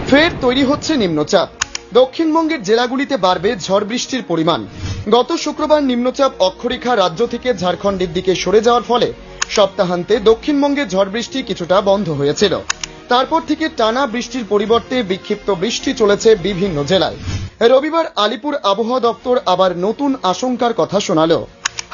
ফের তৈরি হচ্ছে নিম্নচাপ। দক্ষিণবঙ্গের জেলাগুলিতে বাড়বে ঝড় বৃষ্টির পরিমাণ। গত শুক্রবার নিম্নচাপ অক্ষরেখা রাজ্য থেকে ঝাড়খণ্ডের দিকে সরে যাওয়ার ফলে সপ্তাহান্তে দক্ষিণবঙ্গে ঝড় বৃষ্টি কিছুটা বন্ধ হয়েছিল। তারপর থেকে টানা বৃষ্টির পরিবর্তে বিক্ষিপ্ত বৃষ্টি চলেছে বিভিন্ন জেলায়। রবিবার আলিপুর আবহাওয়া দপ্তর আবার নতুন আশঙ্কার কথা শোনালো।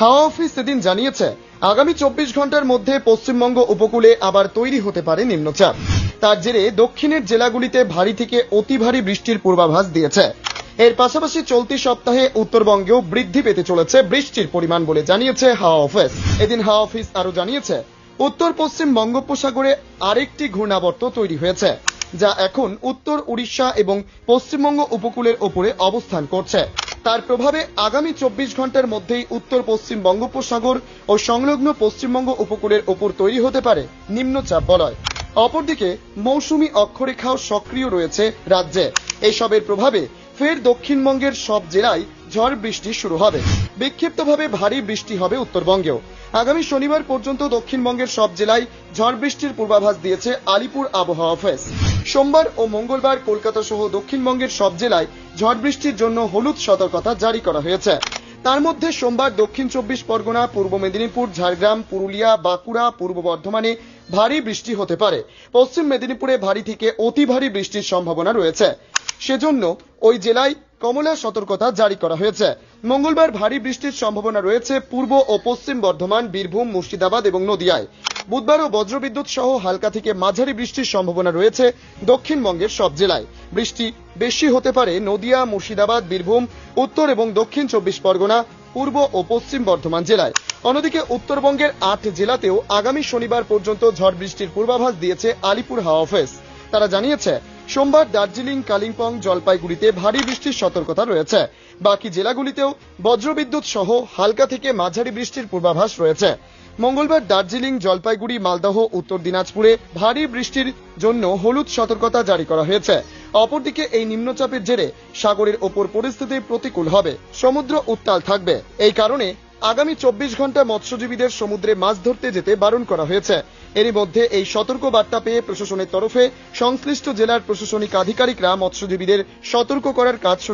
হাওয়া অফিস সেদিন জানিয়েছে, আগামী 24 ঘন্টার মধ্যে পশ্চিমবঙ্গ উপকূলে আবার তৈরি হতে পারে নিম্নচাপ। তার জেরে দক্ষিণের জেলাগুলিতে ভারী থেকে অতি ভারী বৃষ্টির পূর্বাভাস দিয়েছে। এর পাশাপাশি চলতি সপ্তাহে উত্তরবঙ্গেও বৃদ্ধি পেতে চলেছে বৃষ্টির পরিমাণ বলে জানিয়েছে হাওয়া অফিস। এদিন হাওয়া অফিস আরো জানিয়েছে, উত্তর পশ্চিম বঙ্গোপসাগরে আরেকটি ঘূর্ণাবর্ত তৈরি হয়েছে, যা এখন উত্তর উড়িষ্যা এবং পশ্চিমবঙ্গ উপকূলের ওপরে অবস্থান করছে। তার প্রভাবে আগামী 24 ঘন্টার মধ্যেই উত্তর পশ্চিম বঙ্গোপসাগর ও সংলগ্ন পশ্চিমবঙ্গ উপকূলের ওপর তৈরি হতে পারে নিম্নচাপ বলয়। অপরদিকে মৌসুমী অক্ষরেখাও সক্রিয় রয়েছে রাজ্যে। এসবের প্রভাবে ফের দক্ষিণবঙ্গের সব জেলায় ঝড় বৃষ্টি শুরু হবে। বিক্ষিপ্তভাবে ভারী বৃষ্টি হবে উত্তরবঙ্গেও। আগামী শনিবার পর্যন্ত দক্ষিণবঙ্গের সব জেলায় ঝড় বৃষ্টির পূর্বাভাস দিয়েছে আলিপুর আবহাওয়া অফিস। সোমবার ও মঙ্গলবার কলকাতা সহ দক্ষিণবঙ্গের সব জেলায় ঝড় বৃষ্টির জন্য হলুদ সতর্কতা জারি করা হয়েছে। তার মধ্যে সোমবার দক্ষিণ 24 পরগনা, পূর্ব মেদিনীপুর, ঝাড়গ্রাম, পুরুলিয়া, বাঁকুড়া, পূর্ব বর্ধমানে ভারী বৃষ্টি হতে পারে। পশ্চিম মেদিনীপুরে ভারী থেকে অতি ভারী বৃষ্টির সম্ভাবনা রয়েছে, সেজন্য ওই জেলায় কমলা সতর্কতা জারি করা হয়েছে। মঙ্গলবার ভারী বৃষ্টির সম্ভাবনা রয়েছে পূর্ব ও পশ্চিম বর্ধমান, বীরভূম, মুর্শিদাবাদ এবং নদিয়ায়। বুধবারও বজ্রবিদ্যুৎ সহ হালকা থেকে মাঝারি বৃষ্টির সম্ভাবনা রয়েছে দক্ষিণবঙ্গের সব জেলায়। বৃষ্টি বেশি হতে পারে নদিয়া, মুর্শিদাবাদ, বীরভূম, উত্তর এবং দক্ষিণ 24 পরগনা, পূর্ব ও পশ্চিম বর্ধমান জেলায়। অন্যদিকে উত্তরবঙ্গের 8 জেলাতেও আগামী শনিবার পর্যন্ত ঝড় বৃষ্টির পূর্বাভাস দিয়েছে আলিপুর হাওয়া অফিস। তারা জানিয়েছে, সোমবার দার্জিলিং, কালিম্পং, জলপাইগুড়িতে ভারী বৃষ্টির সতর্কতা রয়েছে। বাকি জেলাগুলিতেও বজ্রবিদ্যুৎ সহ হালকা থেকে মাঝারি বৃষ্টির পূর্বাভাস রয়েছে। মঙ্গলবার দার্জিলিং, জলপাইগুড়ি, মালদহ, উত্তর দিনাজপুরে ভারী বৃষ্টির জন্য হলুদ সতর্কতা জারি করা হয়েছে। অপরদিকে এই নিম্নচাপের জেরে সাগরের ওপর পরিস্থিতি প্রতিকূল হবে, সমুদ্র উত্তাল থাকবে। এই কারণে আগামী 24 ঘন্টা মৎস্যজীবীদের সমুদ্রে মাছ ধরতে যেতে বারণ করা হয়েছে। এরই মধ্যে এই সতর্ক বার্তা পেয়ে প্রশাসনের তরফে সংশ্লিষ্ট জেলার প্রশাসনিক আধিকারিকরা মৎস্যজীবীদের সতর্ক করার কাজ